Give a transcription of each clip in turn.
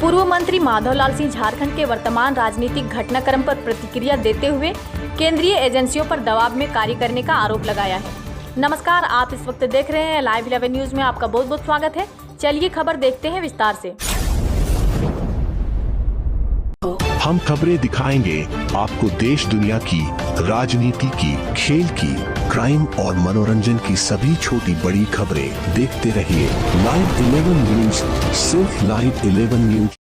पूर्व मंत्री माधवलाल सिंह झारखंड के वर्तमान राजनीतिक घटनाक्रम पर प्रतिक्रिया देते हुए केंद्रीय एजेंसियों पर दबाव में कार्य करने का आरोप लगाया है। नमस्कार, आप इस वक्त देख रहे हैं लाइव 11 न्यूज में आपका बहुत बहुत स्वागत है। चलिए खबर देखते हैं विस्तार से। हम खबरें दिखाएंगे आपको देश दुनिया की, राजनीति की, खेल की, क्राइम और मनोरंजन की सभी छोटी बड़ी खबरें देखते रहिए लाइव 11 न्यूज, सिर्फ लाइव 11 न्यूज।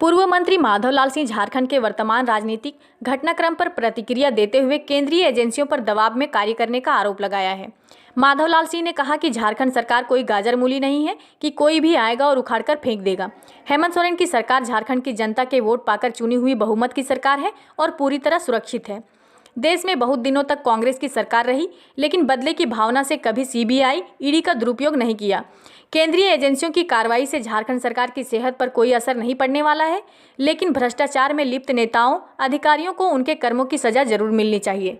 पूर्व मंत्री माधवलाल सिंह झारखंड के वर्तमान राजनीतिक घटनाक्रम पर प्रतिक्रिया देते हुए केंद्रीय एजेंसियों पर दबाव में कार्य करने का आरोप लगाया है। माधवलाल सिंह ने कहा कि झारखंड सरकार कोई गाजर मूली नहीं है कि कोई भी आएगा और उखाड़कर फेंक देगा। हेमंत सोरेन की सरकार झारखंड की जनता के वोट पाकर चुनी हुई बहुमत की सरकार है और पूरी तरह सुरक्षित है। देश में बहुत दिनों तक कांग्रेस की सरकार रही, लेकिन बदले की भावना से कभी सीबीआई, ईडी का दुरुपयोग नहीं किया। केंद्रीय एजेंसियों की कार्रवाई से झारखंड सरकार की सेहत पर कोई असर नहीं पड़ने वाला है, लेकिन भ्रष्टाचार में लिप्त नेताओं, अधिकारियों को उनके कर्मों की सजा जरूर मिलनी चाहिए।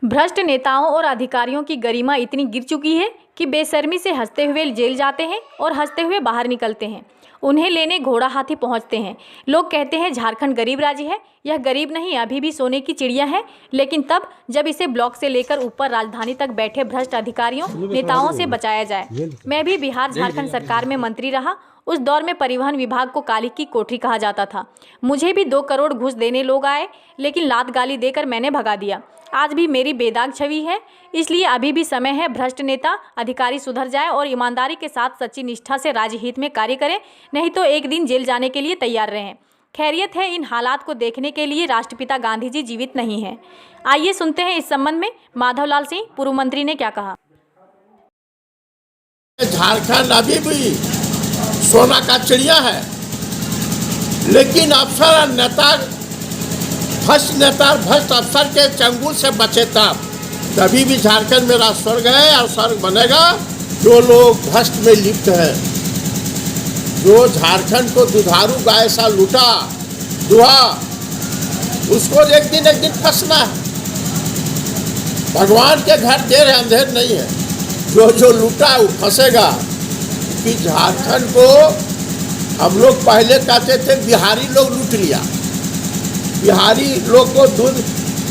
भ्रष्ट नेताओं और अधिकारियों की गरिमा इतनी गिर चुकी है कि बेशर्मी से हंसते हुए जेल जाते हैं और हंसते हुए बाहर निकलते हैं। उन्हें लेने घोड़ा हाथी पहुंचते हैं। लोग कहते हैं झारखंड गरीब राज्य है। यह गरीब नहीं, अभी भी सोने की चिड़िया है, लेकिन तब जब इसे ब्लॉक से लेकर ऊपर राजधानी तक बैठे भ्रष्ट अधिकारियों, नेताओं से बचाया जाए। मैं भी बिहार झारखंड सरकार में मंत्री रहा। उस दौर में परिवहन विभाग को काली की कोठरी कहा जाता था। मुझे भी 2 करोड़ घूस देने लोग आए, लेकिन लात गाली देकर मैंने भगा दिया। आज भी मेरी बेदाग छवि है, इसलिए अभी भी समय है भ्रष्ट नेता अधिकारी सुधर जाए और ईमानदारी के साथ सच्ची निष्ठा से राज्य हित में कार्य करें, नहीं तो एक दिन जेल जाने के लिए तैयार रहें। खैरियत है, इन हालात को देखने के लिए राष्ट्रपिता गांधी जी जीवित नहीं हैं। आइए सुनते हैं इस संबंध में माधवलाल सिंह पूर्व मंत्री ने क्या कहा। झारखंड अभी भी सोना का चिड़िया है, लेकिन अफसर और नेता, भ्रष्ट अफसर के चंगुल से बचे तभी भी झारखंड मेरा स्वर्ग है और स्वर्ग बनेगा। जो लोग भ्रष्ट में लिप्त हैं, जो झारखंड को दुधारू गाय सा लूटा दुहा, उसको एक दिन फंसना है। भगवान के घर देर है, अंधेर नहीं है। जो लूटा वो फंसेगा। कि झारखंड को हम लोग पहले कहते थे बिहारी लोग लूट लिया। बिहारी लोग को दूध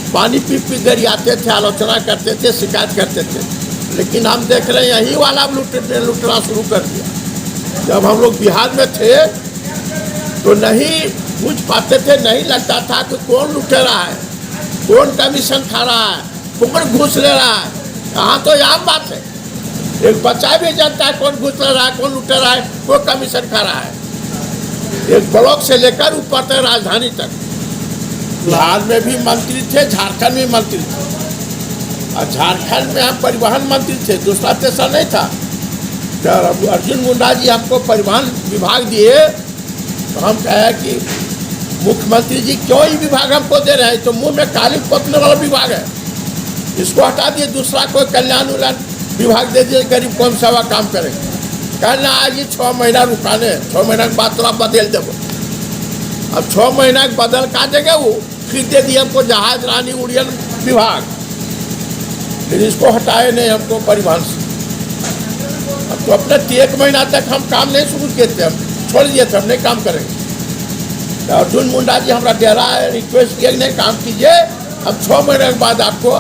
पानी पी गरियाते थे, आलोचना करते थे, शिकायत करते थे, लेकिन हम देख रहे हैं यही वाला लूटना शुरू कर दिया। जब हम लोग बिहार में थे तो नहीं पूछ पाते थे, नहीं लगता था कि कौन लूटे रहा है, कौन कमीशन खा रहा है, कौन घूस ले रहा है। यहाँ तो आम बात है, एक बच्चा भी जानता है कौन घूस ले रहा है, कौन लूटे रहा है, कौन कमीशन खा रहा है। एक ब्लॉक से लेकर ऊपर तक राजधानी तक। बिहार में भी मंत्री थे, झारखंड में मंत्री थे, और झारखंड में हम परिवहन मंत्री थे, दूसरा तेसरा नहीं था। जब अर्जुन मुंडा जी हमको परिवहन विभाग दिए तो हम कहे कि मुख्यमंत्री जी क्यों ये विभाग हमको दे रहे हैं, तो मुंह में काली पोतने वाला विभाग है, इसको हटा दिए, दूसरा कोई कल्याण विभाग दे दिए, गरीब कौन सा काम करेंगे। कहना आज 6 महीना रुकाने, 6 महीना के बाद तो आप बदल देवो। अब 6 महीना के बदल का देगा वो, फिर दे दिए हमको जहाज रानी उड़ियन विभाग, फिर इसको हटाए नहीं हमको परिवहन से। अब तो अपने 1 महीना तक हम काम नहीं शुरू किए थे, हम छोड़ दिए थे, हम नहीं काम करेंगे। तो अर्जुन मुंडा जी हमारा डेरा है, रिक्वेस्ट किए नहीं काम कीजिए, अब 6 महीने के बाद आपको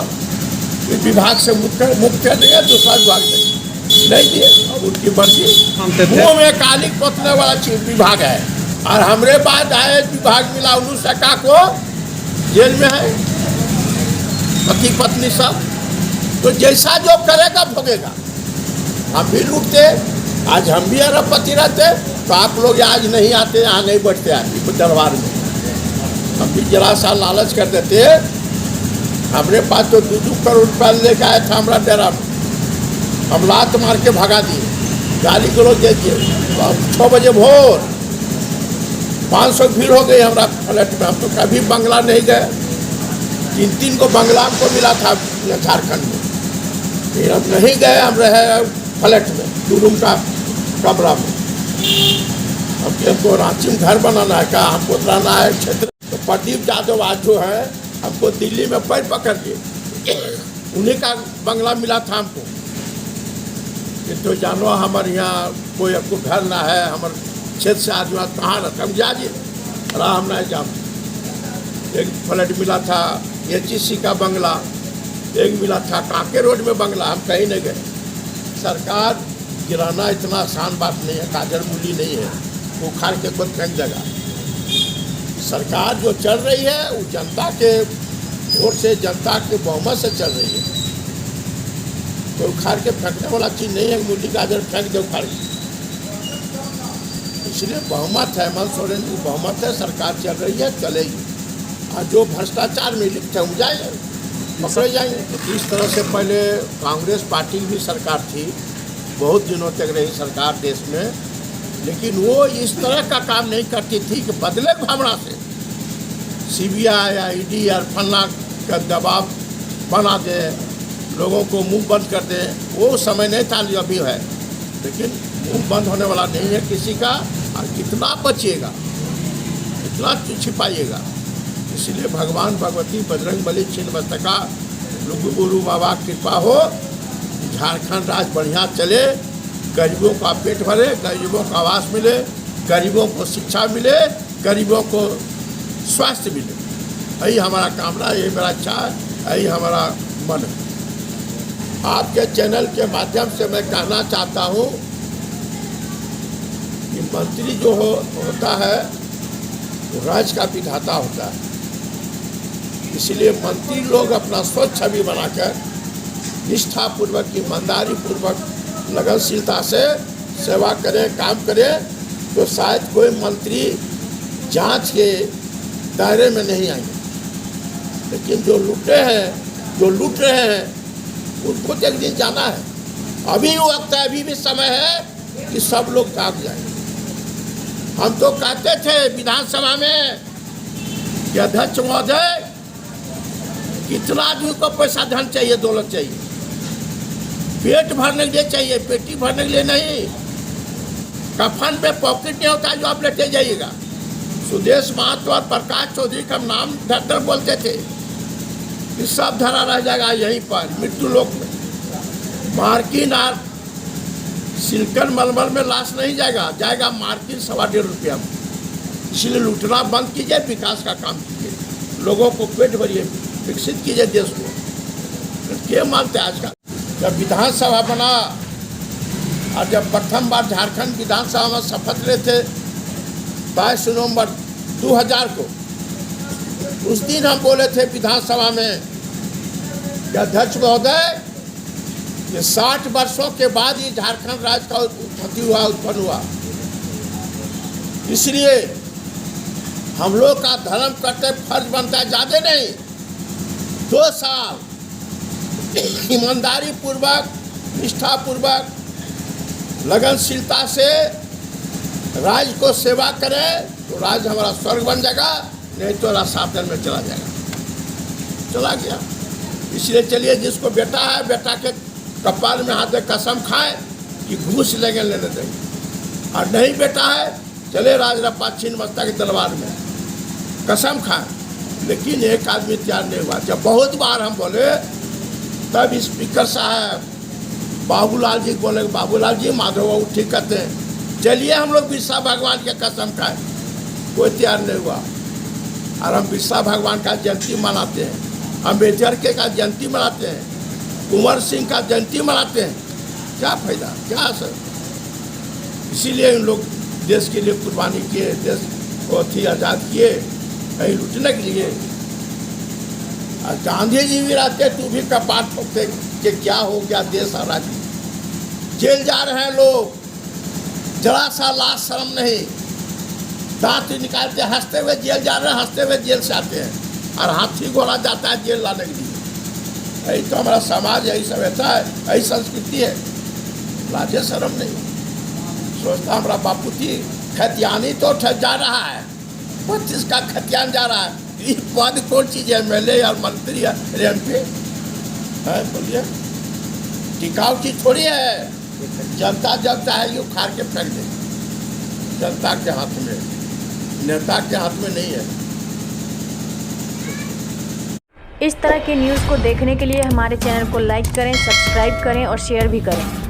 विभाग से मुक्त कर देंगे, दूसरा विभाग देंगे, नहीं दिए। अब उनकी मर्जी। मुँह में काली पोतने वाला विभाग है, और हमरे बाद आए विभाग मिला उन्नीस सका को जेल में है, पति पत्नी सब। तो जैसा जो करेगा भोगेगा। हम भी लूटते, आज हम भी अरबपति रहते तो आप लोग आज नहीं आते, यहाँ नहीं बैठते आज दरबार में। हम भी जरा सा लालच कर देते। हमरे पास तो 2 करोड़ रुपया लेके आया था हमारा डेरा में, हम लात मार के भगा दिए, गाली गलौज दे दिए। तो 6 बजे भोर 500 भीड़ हो गई हमारा फ्लैट में। हम तो कभी बंगला नहीं गए, 3 को बंगला हमको मिला था झारखंड में, फिर हम नहीं गए, हम रहे फ्लैट में 2 रूम का कमरा में। अब हमको रांची में घर बनाना है, कहा हमको रहना है क्षेत्र। तो प्रदीप यादव आज जो है हमको दिल्ली में पैर पकड़ दिए, उन्हीं का बंगला मिला था हमको कि तो जानो हमारे यहाँ कोई आपको घर ना है, हमारे क्षेत्र से आदमी कहाँ रहता हम जाइए आराम ना जाम। एक फ्लैट मिला था HEC का बंगला, एक मिला था कांके रोड में बंगला, हम कहीं नहीं गए। सरकार गिराना इतना आसान बात नहीं है, काजर मूली नहीं है वो उखाड़ के खुद फेंक देगा। सरकार जो चल रही है वो जनता के वोट से, जनता के बहुमत से चल रही है, तो उखाड़ के फेंकने वाला चीज़ नहीं है। मूली गाजर फेंक दे उखाड़ के, इसलिए बहुमत है, हेमंत सोरेन की बहुमत है, सरकार चल रही है, चलेगी। और जो भ्रष्टाचार में लिप्त है वो जाएंगे, पकड़े जाएंगे। तो इस तरह से पहले कांग्रेस पार्टी की भी सरकार थी, बहुत दिनों तक रही सरकार देश में, लेकिन वो इस तरह का काम नहीं करती थी कि बदले भावना से CBI या ED या फन्ना का दबाव बना दे, लोगों को मुंह बंद कर दे। वो समय नहीं था जो अभी है, लेकिन मुंह बंद होने वाला नहीं है किसी का। और कितना बचिएगा, कितना छिपाइएगा। इसलिए भगवान भगवती बजरंग बली छिन्नमस्तका लुगु गुरु बाबा कृपा हो, झारखंड राज्य बढ़िया चले, गरीबों का पेट भरे, गरीबों को आवास मिले, गरीबों को शिक्षा मिले, गरीबों को स्वास्थ्य मिले। यही हमारा कामना, यही मेरा इच्छा है, यही हमारा मन है। आपके चैनल के माध्यम से मैं कहना चाहता हूँ कि मंत्री जो होता है वो राज्य का विधाता होता है। इसलिए मंत्री लोग अपना स्वच्छ छवि बनाकर निष्ठापूर्वक, ईमानदारी पूर्वक, लगनशीलता से सेवा करें, काम करें, तो शायद कोई मंत्री जांच के दायरे में नहीं आएंगे। लेकिन जो लूटे हैं, जो लूट रहे हैं, उनको तो एक दिन जाना है। अभी वक्त है, अभी भी समय है कि सब लोग काट जाएंगे। हम तो कहते थे विधानसभा में कि अध्यक्ष महोदय कितना आदमी को पैसा धन चाहिए, दौलत चाहिए, पेट भरने के लिए चाहिए, पेटी भरने के लिए नहीं। कफन पे पॉकेट नहीं होता जो आप लेते जाइएगा। सुदेश महतो और प्रकाश चौधरी का नाम धर बोलते थे कि सब धरा रह जाएगा यहीं पर मृत्यु लोक में। मार्किन और सिल्कन मलमल में लाश नहीं जाएगा, जाएगा मार्किन 1.5 रुपया में। इसलिए लूटना बंद कीजिए, विकास का काम कीजिए, लोगों को पेट भरिए, विकसित कीजिए देश को। क्या मानते हैं आज का? जब विधानसभा बना और जब प्रथम बार झारखंड विधानसभा में शपथ लेते थे 22 नवंबर 2000 को, उस दिन हम बोले थे विधानसभा में कि अध्यक्ष महोदय ये 60 वर्षों के बाद ही झारखंड राज्य का उत्पन्न हुआ। इसलिए हम लोग का धर्म करते फर्ज बनता है, ज़्यादा नहीं, 2 साल ईमानदारी पूर्वक, निष्ठा पूर्वक, लगनशीलता से राज्य को सेवा करें तो राज्य हमारा स्वर्ग बन जाएगा, नहीं तो रसातल में चला जाएगा। चला गया। इसलिए चलिए, जिसको बेटा है बेटा के कपाल में हाथ कसम खाए कि घूस लेंगे लेने देंगे, और नहीं बेटा है चले राजरप्पा छिन्नमस्ता की तलवार में कसम खाए। लेकिन एक आदमी तैयार नहीं हुआ। जब बहुत बार हम बोले तब स्पीकर साहब बाबूलाल जी बोले, बाबूलाल जी माधव बाबू ठीक कहते हैं, चलिए हम लोग बिरसा भगवान के कसम खाए। कोई तैयार नहीं हुआ। और हम बिरसा भगवान का जयंती मनाते हैं, अम्बेडकर के का जयंती मनाते हैं, कुंवर सिंह का जयंती मनाते हैं, क्या फायदा, क्या असर? इसीलिए इन लोग देश के लिए कुर्बानी किए, देश को थी आज़ाद किए, कहीं लूटने के लिए। और गांधी जी भी रहते तू भी कपाट ठोकते कि क्या हो गया देश और राज्य। जेल जा रहे हैं लोग, जरा सा लाज शर्म नहीं, दांत निकालते हंसते हुए जेल जा रहे हैं, हंसते हुए जेल से आते हैं, और हाथी घोड़ा जाता है जेल लाने के लिए। यही तो हमारा समाज, यही सभ्यता है, यही संस्कृति है। लाजे शर्म नहीं। सोचता हमारा बापू थी खतियानी तो जा रहा है, 25 का खतियान जा रहा है। ये पद कौन चीज़ है? MLA और मंत्री या MP है? बोलिए, टिकाऊ चीज थोड़ी है। जनता जब चाहे यू खार के फेंक दे, जनता के हाथ में, नेता के हाथ में नहीं है। इस तरह के न्यूज़ को देखने के लिए हमारे चैनल को लाइक करें, सब्सक्राइब करें और शेयर भी करें।